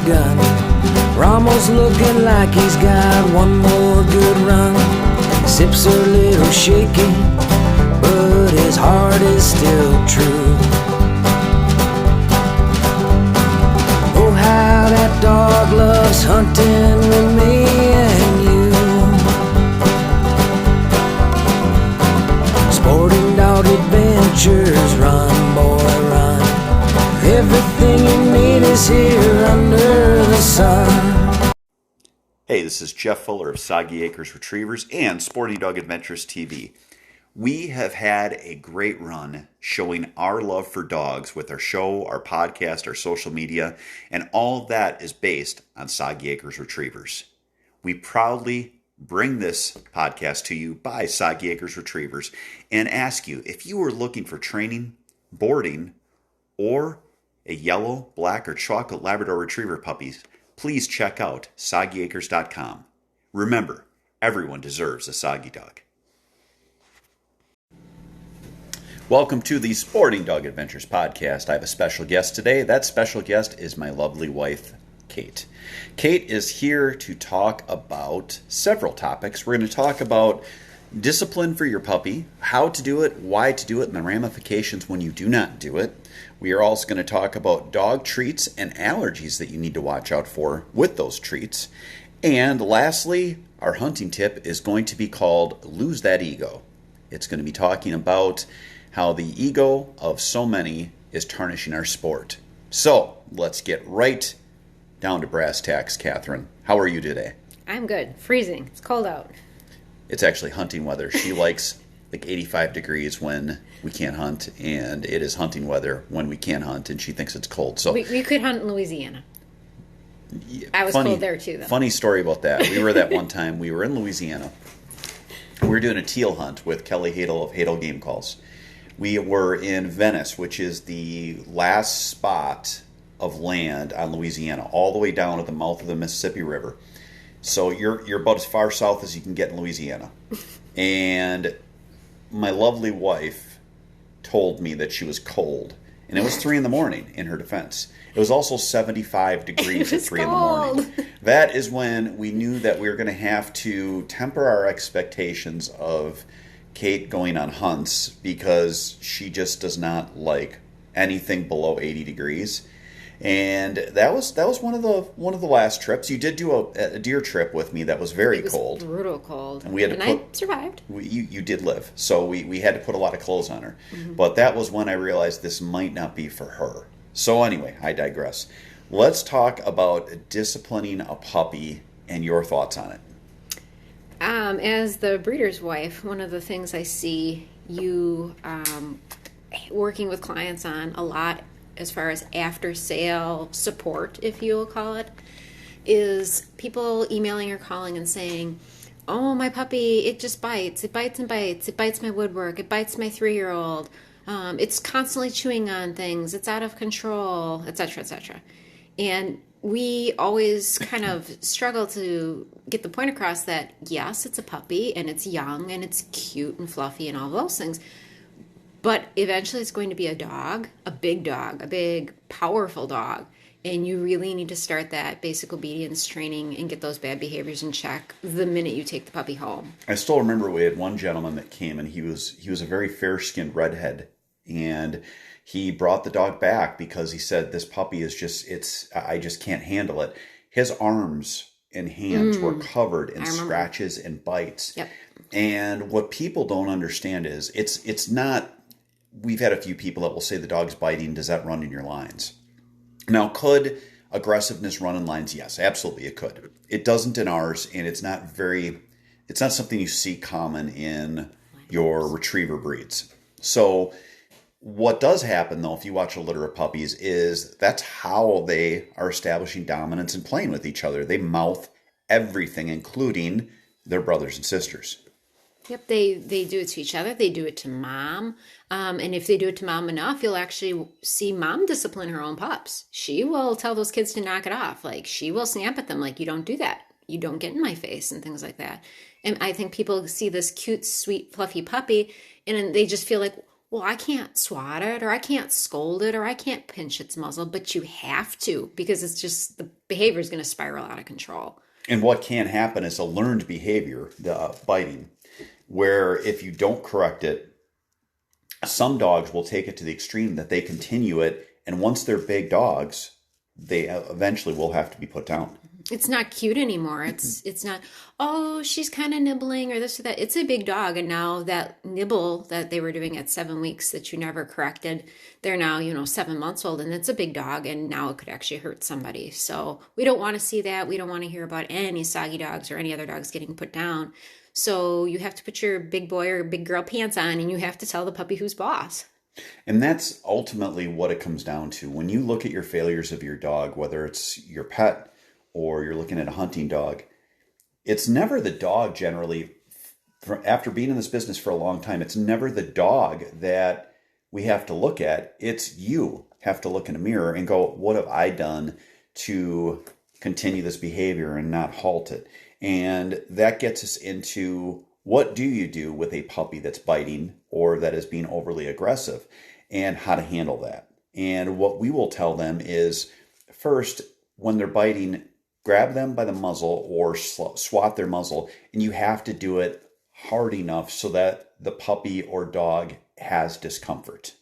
gun. Ramos looking like he's got one more good run. His hips are a little shaky, but his heart is still true. Oh, how that dog loves hunting with me and you. Sporting dog adventures, run boy run. Everything you need is here under the sun. Hey, this is Jeff Fuller of Soggy Acres Retrievers and Sporting Dog Adventures TV. We have had a great run showing our love for dogs with our show, our podcast, our social media, and all of that is based on Soggy Acres Retrievers. We proudly bring this podcast to you by Soggy Acres Retrievers and ask you, if you are looking for training, boarding, or a yellow, black, or chocolate Labrador Retriever puppies, please check out soggyacres.com. Remember, everyone deserves a soggy dog. Welcome to the Sporting Dog Adventures podcast. I have a special guest today. That special guest is my lovely wife, Kate. Kate is here to talk about several topics. We're going to talk about discipline for your puppy, how to do it, why to do it, and the ramifications when you do not do it. We are also going to talk about dog treats and allergies that you need to watch out for with those treats. And lastly, our hunting tip is going to be called Lose That Ego. It's going to be talking about how the ego of so many is tarnishing our sport. So let's get right down to brass tacks, Catherine. How are you today? I'm good. Freezing. It's cold out. It's actually hunting weather. She likes like 85 degrees when we can't hunt, and it is hunting weather when we can hunt, and she thinks it's cold. So we could hunt in Louisiana. I was cold there too, though. Funny story about that. We were that one time. We were in Louisiana. We were doing a teal hunt with Kelly Hadel of Hadel Game Calls. We were in Venice, which is the last spot of land on Louisiana, all the way down at the mouth of the Mississippi River. So you're about as far south as you can get in Louisiana. And my lovely wife told me that she was cold. And it was 3 a.m. in her defense. It was also 75 degrees at 3 a.m. That is when we knew that we were going to have to temper our expectations of Kate going on hunts, because she just does not like anything below 80 degrees. And that was one of the last trips. You did do a deer trip with me that was very cold. It was brutal cold. And we had to I survived. You did live. So we had to put a lot of clothes on her. Mm-hmm. But that was when I realized this might not be for her. So anyway, I digress. Let's talk about disciplining a puppy and your thoughts on it. As the breeder's wife, one of the things I see you working with clients on a lot, as far as after-sale support, if you will call it, is people emailing or calling and saying, oh, my puppy, it just bites. It bites and bites. It bites my woodwork. It bites my 3-year-old. It's constantly chewing on things. It's out of control, etc., etc. And we always kind of struggle to get the point across that, yes, it's a puppy, and it's young, and it's cute and fluffy and all those things. But eventually it's going to be a dog, a big, powerful dog. And you really need to start that basic obedience training and get those bad behaviors in check the minute you take the puppy home. I still remember we had one gentleman that came, and he was a very fair-skinned redhead. And he brought the dog back because he said, this puppy is I just can't handle it. His arms and hands were covered in scratches and bites. Yep. And what people don't understand is it's not. We've had a few people that will say the dog's biting. Does that run in your lines? Now, could aggressiveness run in lines? Yes, absolutely it could. It doesn't in ours, and it's not something you see common in your retriever breeds. So what does happen, though, if you watch a litter of puppies, is that's how they are establishing dominance and playing with each other. They mouth everything, including their brothers and sisters. Yep, they do it to each other. They do it to mom. And if they do it to mom enough, you'll actually see mom discipline her own pups. She will tell those kids to knock it off. Like, she will snap at them like, you don't do that. You don't get in my face, and things like that. And I think people see this cute, sweet, fluffy puppy, and they just feel like, well, I can't swat it, or I can't scold it, or I can't pinch its muzzle, but you have to, because it's just the behavior is going to spiral out of control. And what can happen is a learned behavior, the biting, where if you don't correct it, some dogs will take it to the extreme that they continue it. And once they're big dogs, they eventually will have to be put down. It's not cute anymore. It's not, oh, she's kind of nibbling or this or that. It's a big dog. And now that nibble that they were doing at 7 weeks that you never corrected, they're now, 7 months old, and it's a big dog, and now it could actually hurt somebody. So we don't want to see that. We don't want to hear about any soggy dogs or any other dogs getting put down. So you have to put your big boy or big girl pants on, and you have to tell the puppy who's boss. And that's ultimately what it comes down to. When you look at your failures of your dog, whether it's your pet or you're looking at a hunting dog, it's never the dog generally. After being in this business for a long time, it's never the dog that we have to look at. It's you have to look in a mirror and go, what have I done to continue this behavior and not halt it? And that gets us into, what do you do with a puppy that's biting or that is being overly aggressive, and how to handle that? And what we will tell them is, first, when they're biting, grab them by the muzzle or swat their muzzle, and you have to do it hard enough so that the puppy or dog has discomfort.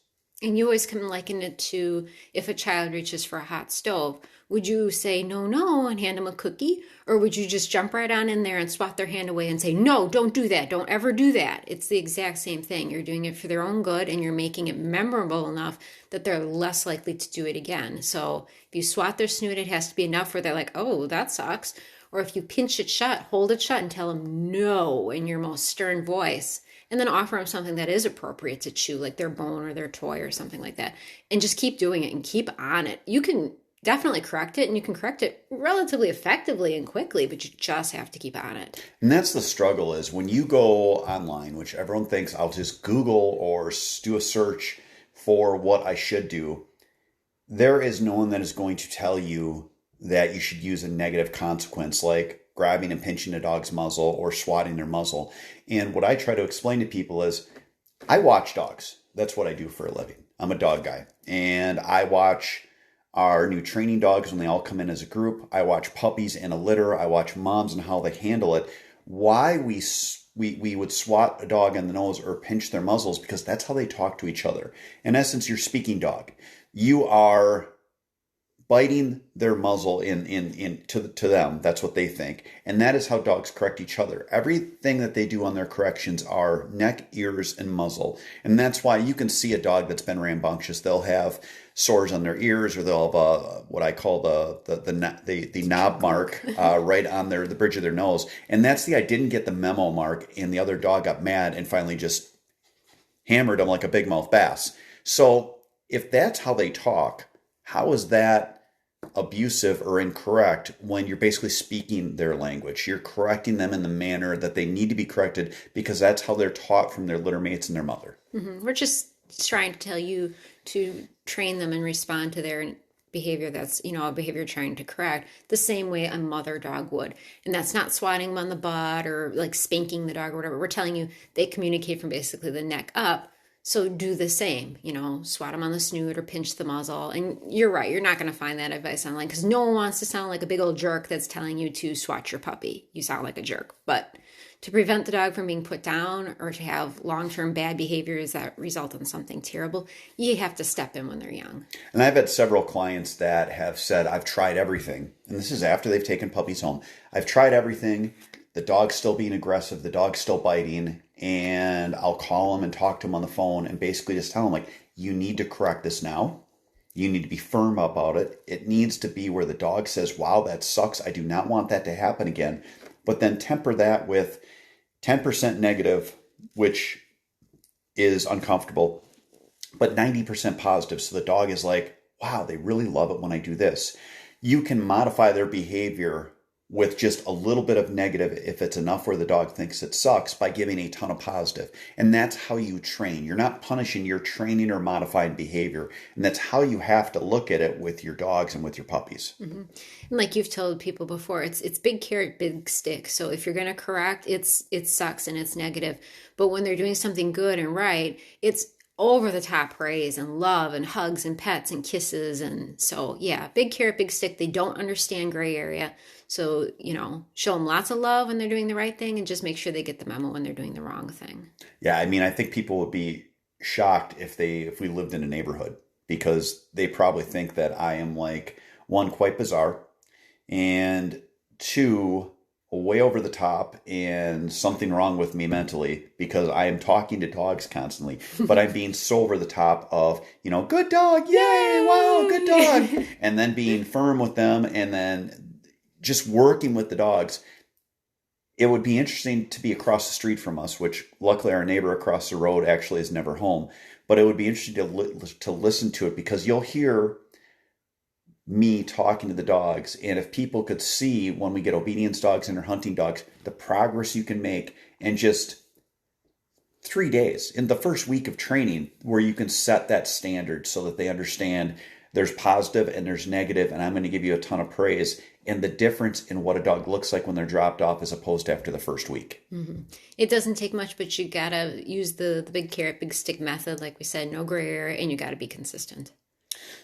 And you always can liken it to if a child reaches for a hot stove. Would you say no, no, and hand them a cookie? Or would you just jump right on in there and swat their hand away and say, no, don't do that. Don't ever do that. It's the exact same thing. You're doing it for their own good, and you're making it memorable enough that they're less likely to do it again. So if you swat their snoot, it has to be enough where they're like, oh, that sucks. Or if you pinch it shut, hold it shut and tell them no in your most stern voice. And then offer them something that is appropriate to chew, like their bone or their toy or something like that. And just keep doing it and keep on it. You can definitely correct it, and you can correct it relatively effectively and quickly, but you just have to keep on it. And that's the struggle, is when you go online, which everyone thinks I'll just Google or do a search for what I should do, there is no one that is going to tell you that you should use a negative consequence like grabbing and pinching a dog's muzzle or swatting their muzzle. And what I try to explain to people is, I watch dogs. That's what I do for a living. I'm a dog guy. And I watch our new training dogs when they all come in as a group. I watch puppies in a litter. I watch moms and how they handle it. Why we would swat a dog in the nose or pinch their muzzles, because that's how they talk to each other. In essence, you're speaking dog. You are biting their muzzle to them. That's what they think. And that is how dogs correct each other. Everything that they do on their corrections are neck, ears, and muzzle. And that's why you can see a dog that's been rambunctious. They'll have sores on their ears, or they'll have what I call the knob mark right on the bridge of their nose. And that's I didn't get the memo mark, and the other dog got mad and finally just hammered them like a big mouth bass. So if that's how they talk, how is that abusive or incorrect when you're basically speaking their language? You're correcting them in the manner that they need to be corrected, because that's how they're taught from their litter mates and their mother. Mm-hmm. We're just trying to tell you to train them and respond to their behavior that's, a behavior trying to correct the same way a mother dog would. And that's not swatting them on the butt or like spanking the dog or whatever. We're telling you they communicate from basically the neck up. So do the same, swat them on the snoot or pinch the muzzle. And you're right, you're not going to find that advice online, because no one wants to sound like a big old jerk that's telling you to swat your puppy. You sound like a jerk. But to prevent the dog from being put down or to have long-term bad behaviors that result in something terrible, you have to step in when they're young. And I've had several clients that have said, I've tried everything. And this is after they've taken puppies home. I've tried everything. The dog's still being aggressive. The dog's still biting. And I'll call them and talk to them on the phone and basically just tell them, like, you need to correct this now. You need to be firm about it. It needs to be where the dog says, wow, that sucks. I do not want that to happen again. But then temper that with 10% negative, which is uncomfortable, but 90% positive. So the dog is like, wow, they really love it when I do this. You can modify their behavior with just a little bit of negative, if it's enough where the dog thinks it sucks, by giving a ton of positive. And that's how you train. You're not punishing, you're training or modifying behavior. And that's how you have to look at it with your dogs and with your puppies. Mm-hmm. And like you've told people before, it's big carrot, big stick. So if you're going to correct, it sucks and it's negative. But when they're doing something good and right, it's over the top praise and love and hugs and pets and kisses. And so, yeah, big carrot, big stick. They don't understand gray area. So, show them lots of love when they're doing the right thing and just make sure they get the memo when they're doing the wrong thing. Yeah, I mean, I think people would be shocked if we lived in a neighborhood, because they probably think that I am, like, one, quite bizarre, and two, way over the top and something wrong with me mentally, because I am talking to dogs constantly, but I'm being so over the top of, good dog, yay, wow, good dog, and then being firm with them, and then just working with the dogs. It would be interesting to be across the street from us, which luckily our neighbor across the road actually is never home. But it would be interesting to listen to it, because you'll hear me talking to the dogs. And if people could see, when we get obedience dogs and our hunting dogs, the progress you can make in just 3 days, in the first week of training, where you can set that standard so that they understand there's positive and there's negative, and I'm going to give you a ton of praise, and the difference in what a dog looks like when they're dropped off as opposed to after the first week. Mm-hmm. It doesn't take much, but you got to use the big carrot, big stick method. Like we said, no gray area, and you got to be consistent.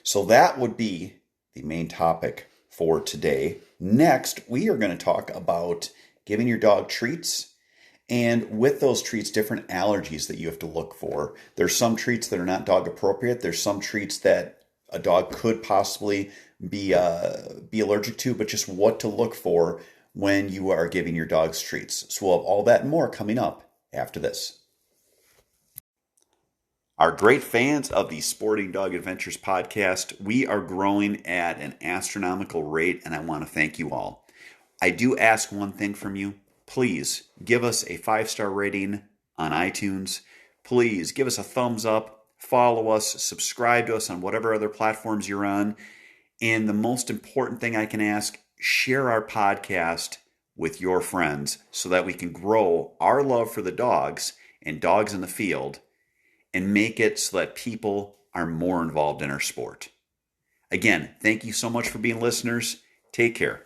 So that would be the main topic for today. Next, we are going to talk about giving your dog treats, and with those treats, different allergies that you have to look for. There's some treats that are not dog appropriate. There's some treats that a dog could possibly be allergic to, but just what to look for when you are giving your dogs treats. So we'll have all that and more coming up after this. Our great fans of the Sporting Dog Adventures podcast, we are growing at an astronomical rate, and I want to thank you all. I do ask one thing from you. Please give us a 5-star rating on iTunes. Please give us a thumbs up. Follow us, subscribe to us on whatever other platforms you're on. And the most important thing I can ask, share our podcast with your friends so that we can grow our love for the dogs and dogs in the field and make it so that people are more involved in our sport. Again, thank you so much for being listeners. Take care.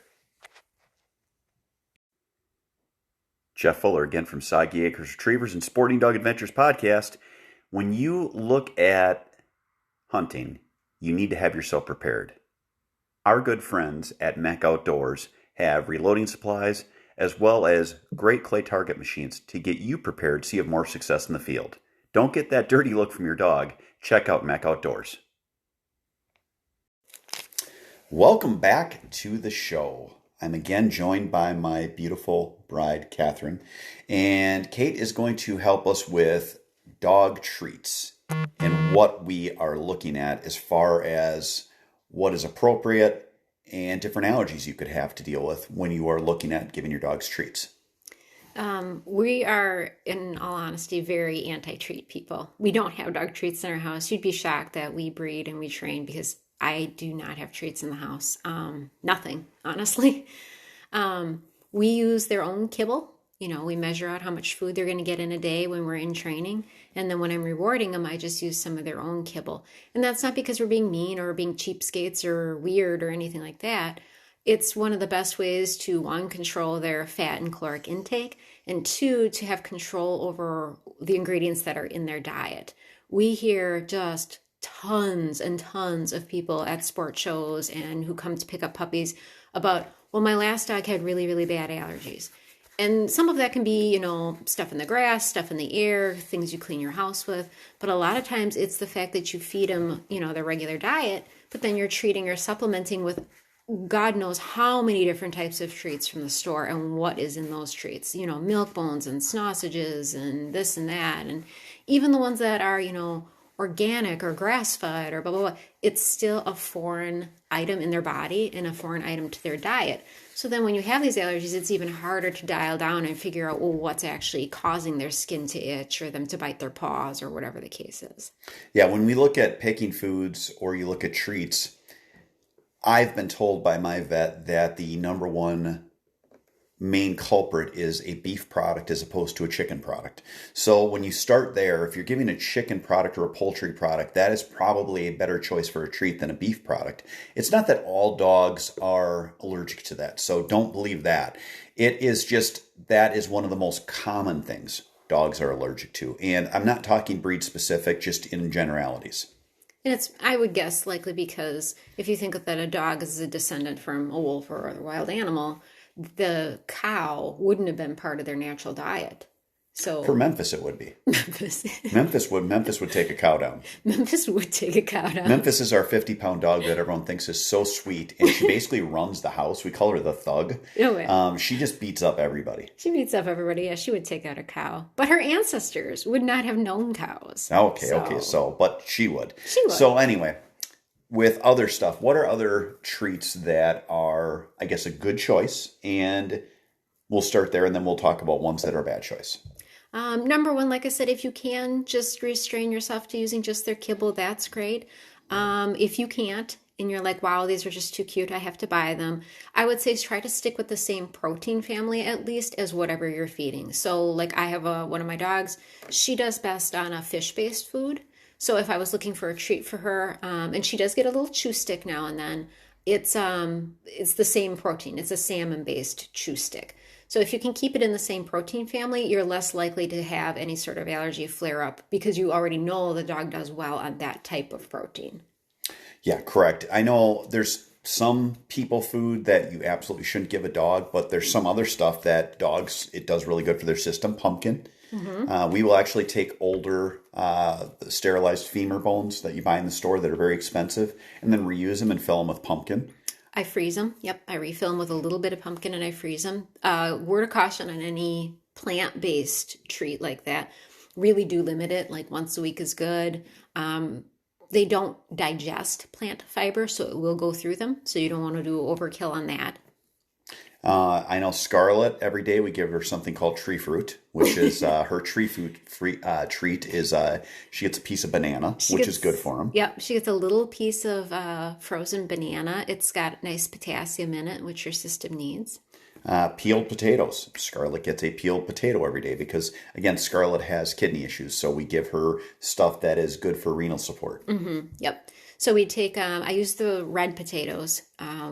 Jeff Fuller again from Soggy Acres Retrievers and Sporting Dog Adventures podcast. When you look at hunting, you need to have yourself prepared. Our good friends at Mech Outdoors have reloading supplies as well as great clay target machines to get you prepared so you have more success in the field. Don't get that dirty look from your dog. Check out Mech Outdoors. Welcome back to the show. I'm again joined by my beautiful bride, Catherine, and Kate is going to help us with dog treats and what we are looking at as far as what is appropriate and different allergies you could have to deal with when you are looking at giving your dogs treats. We are, in all honesty, very anti-treat people. We don't have dog treats in our house. You'd be shocked that we breed and we train, because I do not have treats in the house. Nothing, honestly. We use their own kibble. We measure out how much food they're going to get in a day when we're in training. And then when I'm rewarding them, I just use some of their own kibble. And that's not because we're being mean or being cheapskates or weird or anything like that. It's one of the best ways to, one, control their fat and caloric intake, and two, to have control over the ingredients that are in their diet. We hear just tons and tons of people at sport shows and who come to pick up puppies about, well, my last dog had really, really bad allergies. And some of that can be, stuff in the grass, stuff in the air, things you clean your house with. But a lot of times it's the fact that you feed them, their regular diet, but then you're treating or supplementing with God knows how many different types of treats from the store and what is in those treats. Milk bones and sausages and this and that. And even the ones that are, organic or grass-fed or blah, blah, blah. It's still a foreign item in their body and a foreign item to their diet. So then when you have these allergies, it's even harder to dial down and figure out, what's actually causing their skin to itch or them to bite their paws or whatever the case is. Yeah, when we look at picking foods or you look at treats, I've been told by my vet that the number one main culprit is a beef product as opposed to a chicken product. So when you start there, if you're giving a chicken product or a poultry product, that is probably a better choice for a treat than a beef product. It's not that all dogs are allergic to that, so don't believe that. It is just that is one of the most common things. dogs are allergic to. And I'm not talking breed specific, just in generalities. And it's, I would guess, likely because if you think that a dog is a descendant from a wolf or a wild animal, the cow wouldn't have been part of their natural diet. So For Memphis, it would be. Memphis, Memphis would take a cow down. Memphis would take a cow down. Memphis is our 50-pound dog that everyone thinks is so sweet, and she basically runs the house. We call her the thug. Oh, yeah. She just beats up everybody. She beats up everybody. Yeah, she would take out a cow. But her ancestors would not have known cows. Okay, but she would. She would. So anyway, with other stuff, what are other treats that are, I guess, a good choice? And we'll start there, and then we'll talk about ones that are a bad choice. Number one, like I said, if you can just restrain yourself to using just their kibble, that's great. If you can't, and you're like, wow, these are just too cute, I have to buy them, I would say try to stick with the same protein family at least as whatever you're feeding. So like I have one of my dogs, she does best on a fish-based food. So if I was looking for a treat for her, and she does get a little chew stick now and then, it's the same protein. It's a salmon-based chew stick. So if you can keep it in the same protein family, you're less likely to have any sort of allergy flare up because you already know the dog does well on that type of protein. Yeah, correct. I know there's some people food that you absolutely shouldn't give a dog, but there's some other stuff that dogs, it does really good for their system. Pumpkin. Mm-hmm. We will actually take older sterilized femur bones that you buy in the store that are very expensive and then reuse them and fill them with pumpkin. I freeze them. Yep, I refill them with a little bit of pumpkin and I freeze them. Word of caution on any plant-based treat like that. Really do limit it. Like once a week is good. They don't digest plant fiber, so it will go through them. So you don't want to do overkill on that. I know Scarlett, every day we give her something called tree fruit, which is her tree fruit treat is she gets a piece of banana, which is good for them. Yep, she gets a little piece of frozen banana. It's got nice potassium in it, which your system needs. Peeled potatoes. Scarlett gets a peeled potato every day because, again, Scarlett has kidney issues, so we give her stuff that is good for renal support. Mm-hmm. Yep. So we take, I use the red potatoes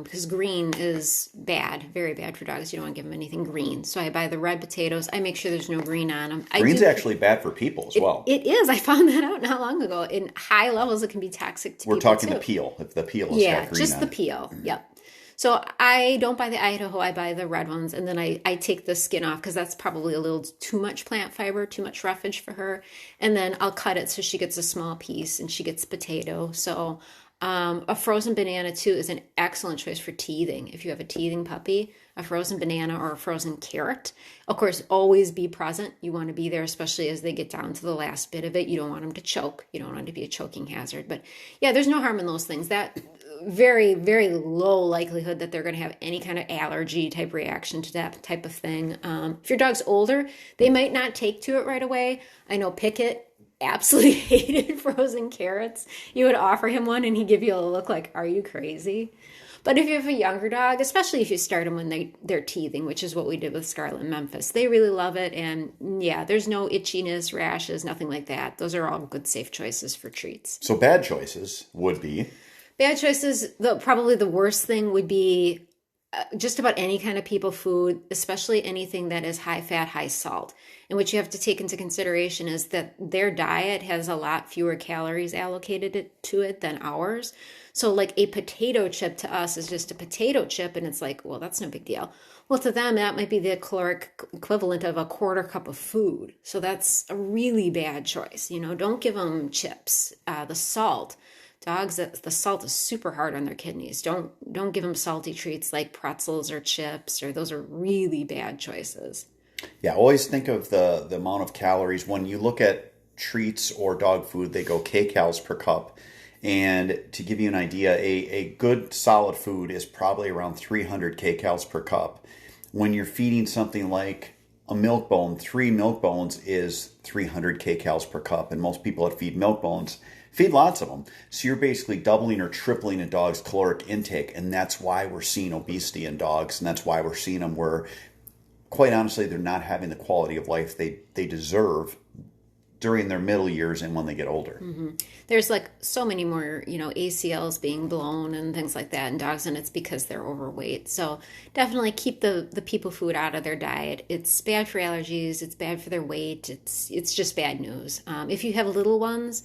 because green is bad, very bad for dogs. You don't want to give them anything green. So I buy the red potatoes. I make sure there's no green on them. Green's actually bad for people as well. It is. I found that out not long ago. In high levels, it can be toxic to people. We're talking too. the peel. If the peel is got green just on the it. peel. Yep. So I don't buy the Idaho, I buy the red ones, and then I take the skin off because that's probably a little too much plant fiber, too much roughage for her. And then I'll cut it so she gets a small piece and she gets potato. So a frozen banana too is an excellent choice for teething. If you have a teething puppy, a frozen banana or a frozen carrot. Of course, always be present. You want to be there, especially as they get down to the last bit of it. You don't want them to choke. You don't want them to be a choking hazard. But yeah, there's no harm in those things. That very, very low likelihood that they're going to have any kind of allergy type reaction to that type of thing. If your dog's older, they might not take to it right away. I know Pickett absolutely hated frozen carrots. You would offer him one and he'd give you a look like, are you crazy? But if you have a younger dog, especially if you start them when they're teething, which is what we did with Scarlett and Memphis, they really love it. And yeah, there's no itchiness, rashes, nothing like that. Those are all good, safe choices for treats. So bad choices would be? Bad choices, probably the worst thing would be just about any kind of people food, especially anything that is high fat, high salt. And what you have to take into consideration is that their diet has a lot fewer calories allocated to it than ours. So like a potato chip to us is just a potato chip, and it's like, well, that's no big deal. Well, to them, that might be the caloric equivalent of a quarter cup of food. So that's a really bad choice. Don't give them chips. The salt. Dogs, the salt is super hard on their kidneys. Don't give them salty treats like pretzels or chips, or those are really bad choices. Yeah, always think of the amount of calories. When you look at treats or dog food, they go kcals per cup. And to give you an idea, a good solid food is probably around 300 kcals per cup. When you're feeding something like a milk bone, 3 milk bones is 300 kcals per cup. And most people that feed milk bones feed lots of them. So you're basically doubling or tripling a dog's caloric intake. And that's why we're seeing obesity in dogs. And that's why we're seeing them where, quite honestly, they're not having the quality of life they deserve during their middle years and when they get older. There's like so many more, ACLs being blown and things like that in dogs, and it's because they're overweight. So definitely keep the people food out of their diet. It's bad for allergies. It's bad for their weight. It's just bad news. If you have little ones,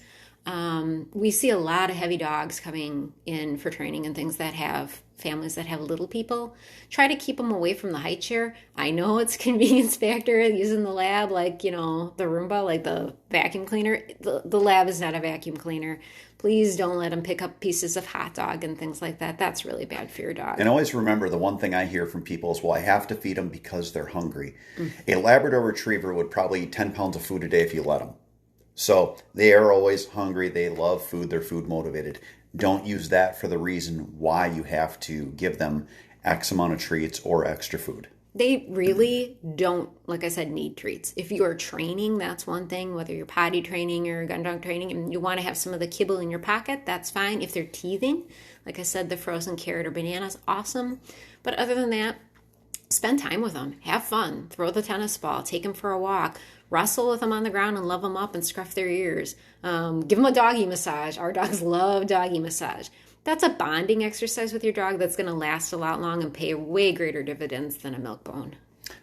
we see a lot of heavy dogs coming in for training and things that have families that have little people. Try to keep them away from the high chair. I know it's a convenience factor using the lab, like, the Roomba, like the vacuum cleaner. The lab is not a vacuum cleaner. Please don't let them pick up pieces of hot dog and things like that. That's really bad for your dog. And always remember, the one thing I hear from people is, well, I have to feed them because they're hungry. A Labrador Retriever would probably eat 10 pounds of food a day if you let them. So they are always hungry. They love food. They're food motivated. Don't use that for the reason why you have to give them X amount of treats or extra food. They really don't, like I said, need treats. If you are training, that's one thing, whether you're potty training or gun dog training, and you want to have some of the kibble in your pocket, that's fine. If they're teething, like I said, the frozen carrot or banana is awesome. But other than that, spend time with them. Have fun. Throw the tennis ball. Take them for a walk. Wrestle with them on the ground and love them up and scruff their ears. Give them a doggy massage. Our dogs love doggy massage. That's a bonding exercise with your dog that's going to last a lot long and pay way greater dividends than a milk bone.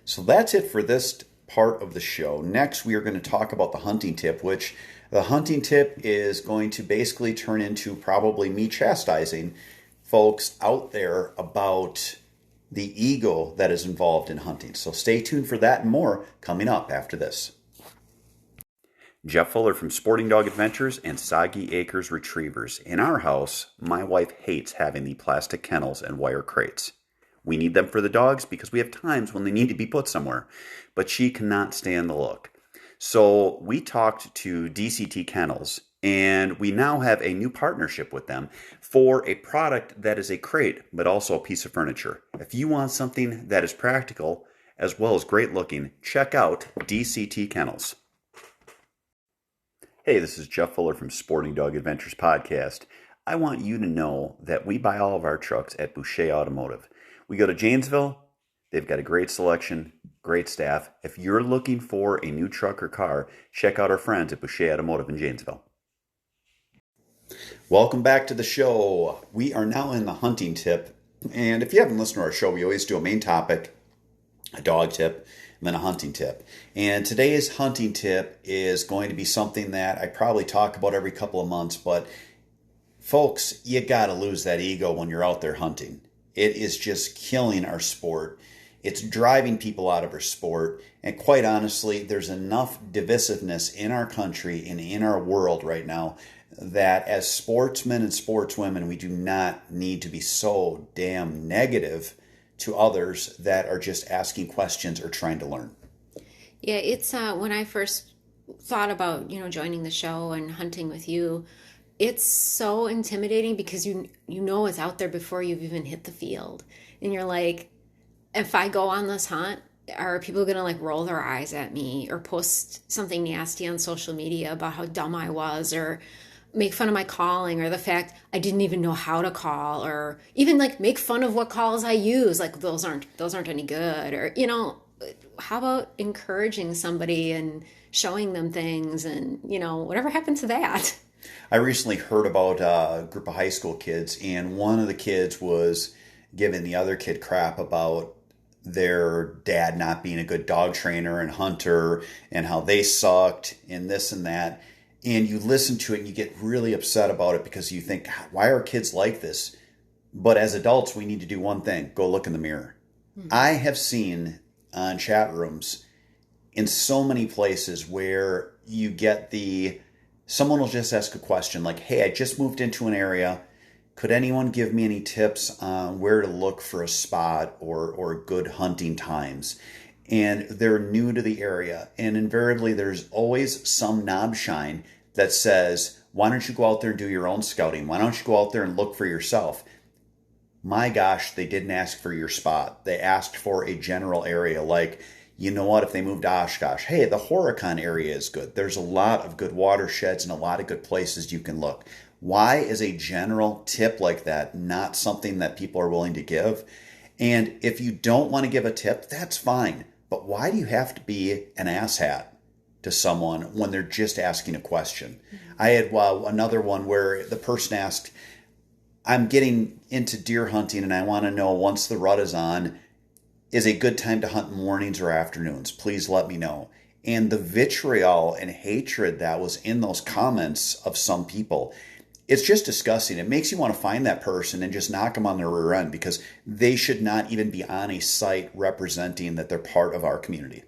So that's it for this part of the show. Next, we are going to talk about the hunting tip, which the hunting tip is going to basically turn into probably me chastising folks out there about the ego that is involved in hunting. So stay tuned for that and more coming up after this. Jeff Fuller from Sporting Dog Adventures and Soggy Acres Retrievers. In our house, my wife hates having the plastic kennels and wire crates. We need them for the dogs because we have times when they need to be put somewhere, but she cannot stand the look. So we talked to DCT Kennels, and we now have a new partnership with them for a product that is a crate, but also a piece of furniture. If you want something that is practical as well as great looking, check out DCT Kennels. Hey, this is Jeff Fuller from Sporting Dog Adventures Podcast. I want you to know that we buy all of our trucks at Boucher Automotive. We go to Janesville. They've got a great selection, great staff. If you're looking for a new truck or car, check out our friends at Boucher Automotive in Janesville. Welcome back to the show. We are now in the hunting tip. And if you haven't listened to our show, we always do a main topic, a dog tip, and then a hunting tip. And today's hunting tip is going to be something that I probably talk about every couple of months, but folks, you got to lose that ego when you're out there hunting. It is just killing our sport. It's driving people out of our sport. And quite honestly, there's enough divisiveness in our country and in our world right now that as sportsmen and sportswomen, we do not need to be so damn negative to others that are just asking questions or trying to learn. Yeah, it's when I first thought about, joining the show and hunting with you, it's so intimidating because you know it's out there before you've even hit the field. And you're like, if I go on this hunt, are people going to like roll their eyes at me or post something nasty on social media about how dumb I was or make fun of my calling or the fact I didn't even know how to call or even like make fun of what calls I use. Like those aren't any good or, how about encouraging somebody and showing them things and, whatever happened to that? I recently heard about a group of high school kids, and one of the kids was giving the other kid crap about their dad not being a good dog trainer and hunter and how they sucked and this and that. And you listen to it and you get really upset about it because you think, why are kids like this? But as adults, we need to do one thing, go look in the mirror. Mm-hmm. I have seen on chat rooms in so many places where you get someone will just ask a question like, hey, I just moved into an area. Could anyone give me any tips on where to look for a spot or good hunting times? And they're new to the area. And invariably, there's always some knobshine that says, why don't you go out there and do your own scouting? Why don't you go out there and look for yourself? My gosh, they didn't ask for your spot. They asked for a general area like, you know what, if they moved to Oshkosh, hey, the Horicon area is good. There's a lot of good watersheds and a lot of good places you can look. Why is a general tip like that not something that people are willing to give? And if you don't want to give a tip, that's fine. But why do you have to be an asshat? to someone when they're just asking a question. I had another one where the person asked, I'm getting into deer hunting and I want to know, once the rut is on, is a good time to hunt mornings or afternoons? Please let me know. And the vitriol and hatred that was in those comments of some people, it's just disgusting. It makes you want to find that person and just knock them on their rear end, because they should not even be on a site representing that they're part of our community.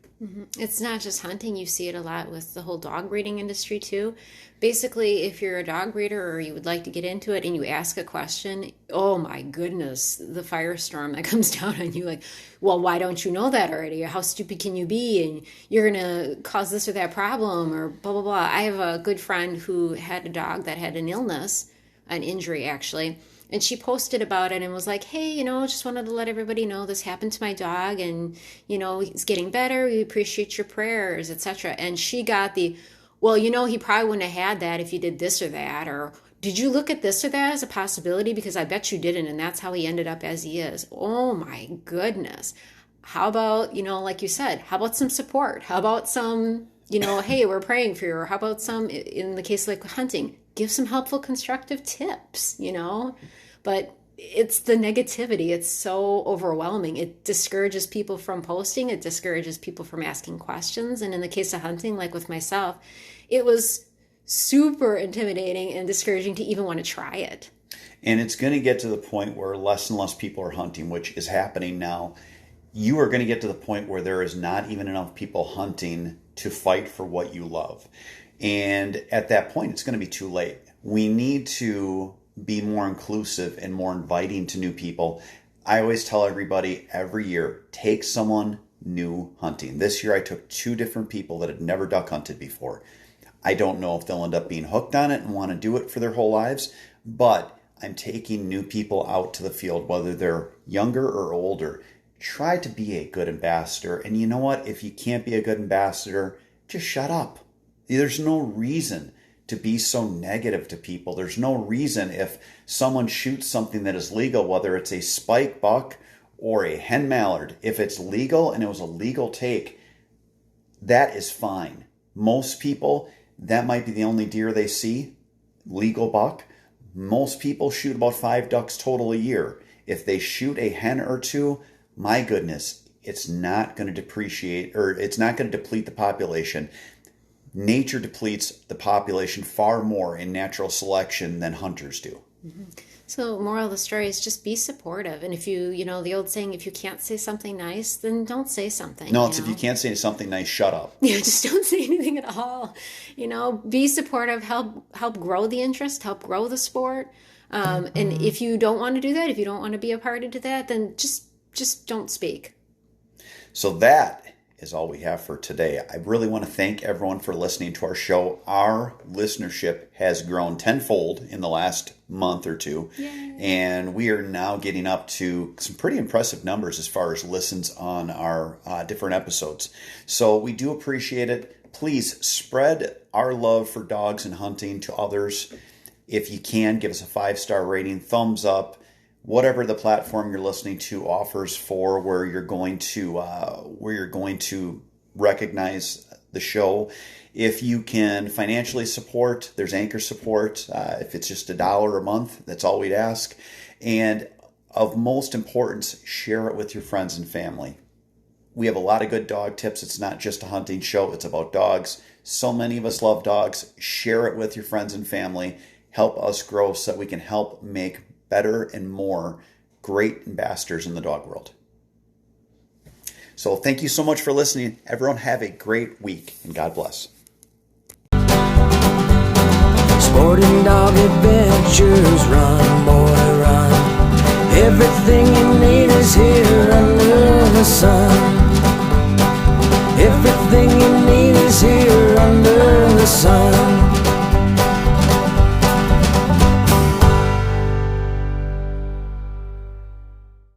It's not just hunting. You see it a lot with the whole dog breeding industry too. Basically, if you're a dog breeder or you would like to get into it and you ask a question, oh my goodness, the firestorm that comes down on you, like, well, why don't you know that already? How stupid can you be? And you're going to cause this or that problem, or blah, blah, blah. I have a good friend who had a dog that had an illness, an injury actually. And she posted about it and was like, hey, just wanted to let everybody know this happened to my dog, and, he's getting better. We appreciate your prayers, etc. And she got the, well, he probably wouldn't have had that if you did this or that, or did you look at this or that as a possibility? Because I bet you didn't, and that's how he ended up as he is. Oh my goodness. How about, like you said, how about some support? How about some, hey, we're praying for you? Or how about some, in the case like hunting, give some helpful, constructive tips, But it's the negativity. It's so overwhelming. It discourages people from posting. It discourages people from asking questions. And in the case of hunting, like with myself, it was super intimidating and discouraging to even want to try it. And it's going to get to the point where less and less people are hunting, which is happening now. You are going to get to the point where there is not even enough people hunting to fight for what you love. And at that point, it's going to be too late. We need to be more inclusive and more inviting to new people. I always tell everybody every year, take someone new hunting. This year I took 2 different people that had never duck hunted before. I don't know if they'll end up being hooked on it and want to do it for their whole lives, but I'm taking new people out to the field, whether they're younger or older. Try to be a good ambassador. And you know what? If you can't be a good ambassador, just shut up. There's no reason to be so negative to people. There's no reason, if someone shoots something that is legal, whether it's a spike buck or a hen mallard, if it's legal and it was a legal take, that is fine. Most people, that might be the only deer they see, legal buck. Most people shoot about 5 ducks total a year. If they shoot a hen or 2, my goodness, it's not going to depreciate, or it's not going to deplete the population. Nature depletes the population far more in natural selection than hunters do. So moral of the story is just be supportive. And if you, the old saying, if you can't say something nice, then don't say something. No, it's if you can't say something nice, shut up. Yeah, just don't say anything at all. Be supportive, help grow the interest, help grow the sport. And if you don't want to do that, if you don't want to be a party to that, then just don't speak. So that is all we have for today. I really want to thank everyone for listening to our show. Our listenership has grown tenfold in the last month or 2. Yay. And we are now getting up to some pretty impressive numbers as far as listens on our different episodes. So we do appreciate it. Please spread our love for dogs and hunting to others. If you can, give us a 5-star rating, thumbs up, whatever the platform you're listening to offers for where you're going to recognize the show. If you can financially support, there's anchor support. If it's just $1 a month, that's all we'd ask. And of most importance, share it with your friends and family. We have a lot of good dog tips. It's not just a hunting show. It's about dogs. So many of us love dogs. Share it with your friends and family. Help us grow so that we can help make better and more great ambassadors in the dog world. So thank you so much for listening. Everyone have a great week, and God bless. Sporting dog adventures, run boy run. Everything you need is here under the sun.